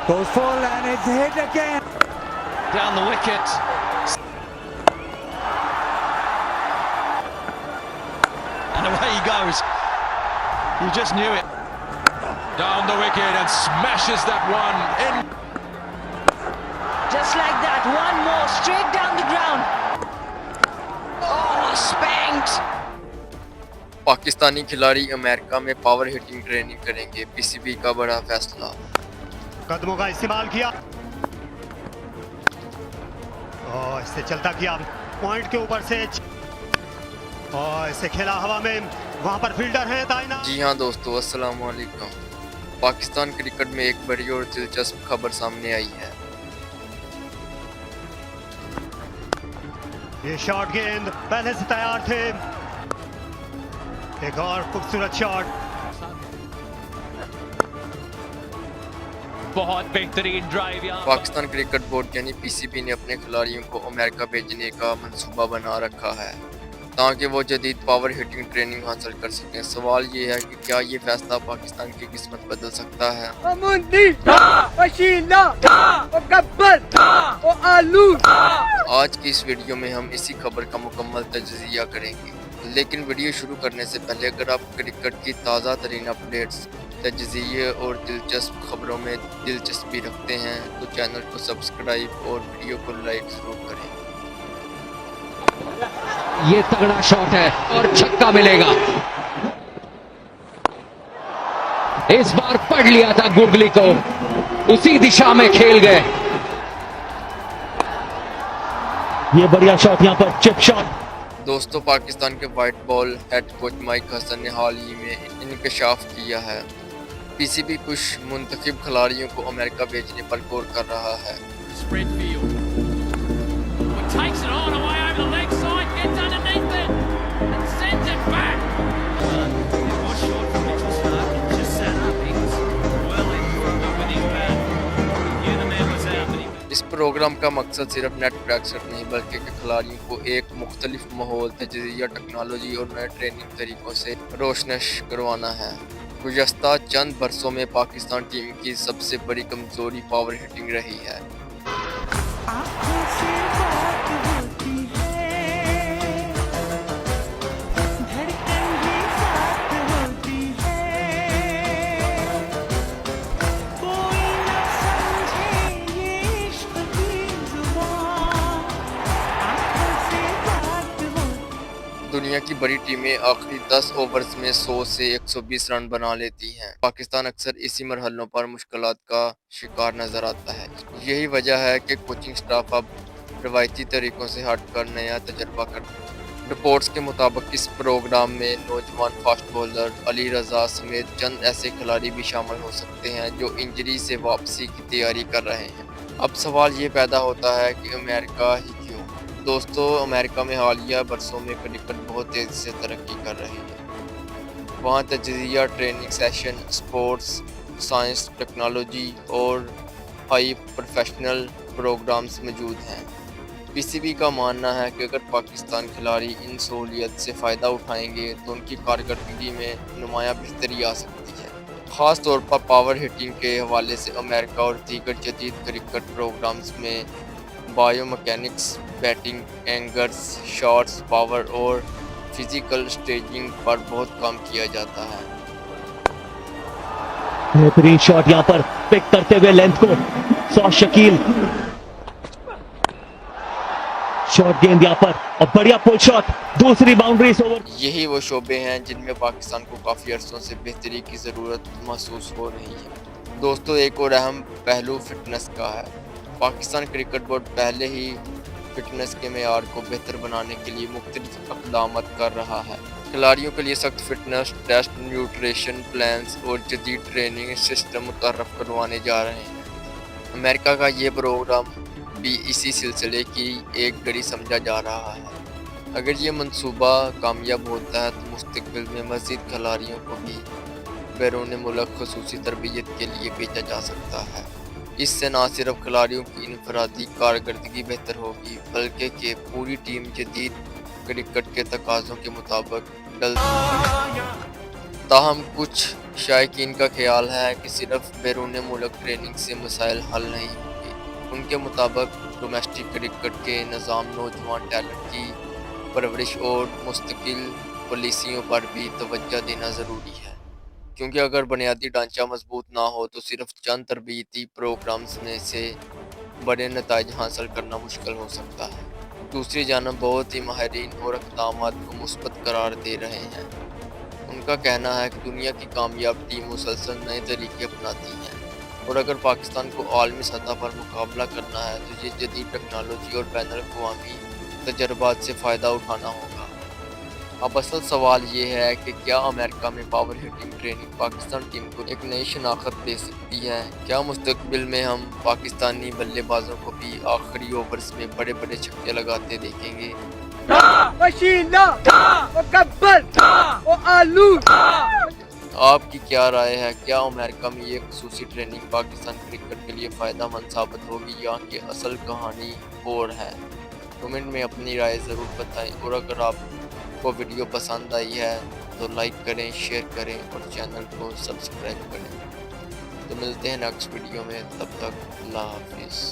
Goes full and it's hit again. Down the wicket. And away he goes. You just knew it. Down the wicket and smashes that one in. Just like that, one more straight down the ground. Oh, spanked. Pakistani खिलाड़ी America में power hitting training करेंगे, PCB का बड़ा फैसला। कदमों का इस्तेमाल किया और इससे चलता किया पॉइंट के ऊपर से और इसे खेला हवा में, वहां पर फील्डर है ताइना। जी हाँ दोस्तों, अस्सलाम वालेकुम। पाकिस्तान क्रिकेट में एक बड़ी और दिलचस्प खबर सामने आई है। ये शॉट गेंद पहले से तैयार थे, एक और खूबसूरत शॉट। बहुत बेहतरीन ड्राइव यहाँ। पाकिस्तान क्रिकेट बोर्ड यानी पीसीबी ने अपने खिलाड़ियों को अमेरिका भेजने का मंसूबा बना रखा है ताकि वो जदीद पावर हिटिंग ट्रेनिंग हासिल कर सकें। सवाल ये है कि क्या ये फैसला पाकिस्तान की किस्मत बदल सकता है? आज की इस वीडियो में हम इसी खबर का मुकम्मल तजज़िया करेंगे, लेकिन वीडियो शुरू करने से पहले अगर आप क्रिकेट की ताज़ा तरीन अपडेट्स, तजज़िये और दिलचस्प खबरों में दिलचस्पी रखते हैं तो चैनल को सब्सक्राइब और वीडियो को लाइक ज़रूर करें। ये तगड़ा शॉट है और छक्का मिलेगा। इस बार पढ़ लिया था गुगली को, उसी दिशा में खेल गए। ये बढ़िया शॉट, यहां पर चिप शॉट। दोस्तों, पाकिस्तान के white ball head coach Mike Hesson ने हाल ही में इंकशाफ किया है। पीसीबी कुछ मुंतखब खिलाड़ियों को अमेरिका भेजने पर गौर कर रहा है। इस प्रोग्राम का मकसद सिर्फ नेट प्रैक्टिस नहीं बल्कि खिलाड़ियों को एक मुख्तलिफ माहौल, तजज़िया, टेक्नोलॉजी और नए ट्रेनिंग तरीकों से रोशनश करवाना है। गुज़श्ता चंद बरसों में पाकिस्तान टीम की सबसे बड़ी कमजोरी पावर हिटिंग रही है। दुनिया की बड़ी टीमें आखिरी 10 ओवर्स में 100 से 120 रन बना लेती हैं। पाकिस्तान अक्सर इसी मरहलों पर मुश्किलात का शिकार नजर आता है। यही वजह है कि कोचिंग स्टाफ अब रवायती तरीकों से हटकर नया तजर्बा करता है। रिपोर्ट्स के मुताबिक इस प्रोग्राम में नौजवान फास्ट बॉलर अली रजा समेत चंद ऐसे खिलाड़ी भी शामिल हो सकते हैं जो इंजरी से वापसी की तैयारी कर रहे हैं। अब सवाल ये पैदा होता है कि अमेरिका ही क्यों? दोस्तों, अमेरिका में हालिया बरसों में क्रिकेट बहुत तेज़ी से तरक्की कर रही है। वहाँ तजज़िया, training session, sports science, technology और हाई प्रोफेशनल प्रोग्राम्स मौजूद हैं। पीसीबी का मानना है कि अगर पाकिस्तान खिलाड़ी इन सहूलियत से फ़ायदा उठाएंगे तो उनकी कारकर्दगी में नुमाया बेहतरी आ सकती है। ख़ास तौर पर पावर हिटिंग के हवाले से अमेरिका और दीगर जदीद क्रिकेट प्रोग्राम्स में biomechanics, batting angers, shots, power और फिजिकल स्टेजिंग पर बहुत काम किया जाता है। बेहतरीन शॉट यहां पर पिक करते हुए लेंथ को सौ शकील, शॉट गेंद यहां पर और बढ़िया पुल शॉट, दूसरी बाउंड्री ओवर। यही वो शोबे हैं जिनमें पाकिस्तान को काफ़ी अरसों से बेहतरी की ज़रूरत महसूस हो रही है। दोस्तों, एक और अहम पहलू फिटनेस का है। पाकिस्तान क्रिकेट बोर्ड पहले ही फिटनेस के मेयार को बेहतर बनाने के लिए मुख्तलिफ इक़दामात कर रहा है। खिलाड़ियों के लिए सख्त फिटनेस टेस्ट, न्यूट्रिशन प्लान्स और जदीद ट्रेनिंग सिस्टम मुतर्रफ करवाने जा रहे हैं। अमेरिका का ये प्रोग्राम भी इसी सिलसिले की एक कड़ी समझा जा रहा है। अगर ये मंसूबा कामयाब होता है तो मुस्तक़बिल में मज़ीद खिलाड़ियों को भी बैरून मुल्क ख़ुसूसी तरबियत के लिए भेजा जा सकता है। इससे न सिर्फ खिलाड़ियों की इनफरादी कारकर्दगी बेहतर होगी बल्कि कि पूरी टीम जदीद क्रिकेट के तकाज़ों के मुताबिक ताहम कुछ शायकीन का ख्याल है कि सिर्फ बैरून मुल्क ट्रेनिंग से मसाइल हल नहीं होंगे। उनके मुताबिक डोमेस्टिक क्रिकेट के निज़ाम नौजवान टैलेंट की परवरिश और मुस्तकिल पॉलिसियों पर भी तवज्जो देना ज़रूरी है, क्योंकि अगर बुनियादी ढांचा मजबूत ना हो तो सिर्फ चंद तरबियती प्रोग्राम्स में से बड़े नताइज हासिल करना मुश्किल हो सकता है। दूसरी जानब बहुत ही माहिरीन और इक़दामात को मुस्बत करार दे रहे हैं। उनका कहना है कि दुनिया की कामयाब टीम मुसलसल नए तरीके अपनाती हैं और अगर पाकिस्तान को आलमी सतह पर मुकाबला करना है तो ये जदीद टेक्नोलॉजी और बैनुल-अक़वामी तजर्बात से फ़ायदा उठाना होगा। अब असल सवाल ये है कि क्या अमेरिका में power hitting training Pakistan team को एक नई शनाख्त दे सकती है? क्या मुस्तकबिल में हम पाकिस्तानी बल्लेबाजों को भी आखिरी ओवर्स में बड़े बड़े छक्के लगाते देखेंगे? आपकी क्या राय है? क्या अमेरिका में ये खुसूसी ट्रेनिंग पाकिस्तान क्रिकेट के लिए फ़ायदेमंद साबित होगी या कि असल कहानी और है? कमेंट में अपनी राय ज़रूर बताएं और अगर आपको वीडियो पसंद आई है तो लाइक करें, शेयर करें और चैनल को सब्सक्राइब करें। तो मिलते हैं नेक्स्ट वीडियो में, तब तक अल्लाह हाफिज़।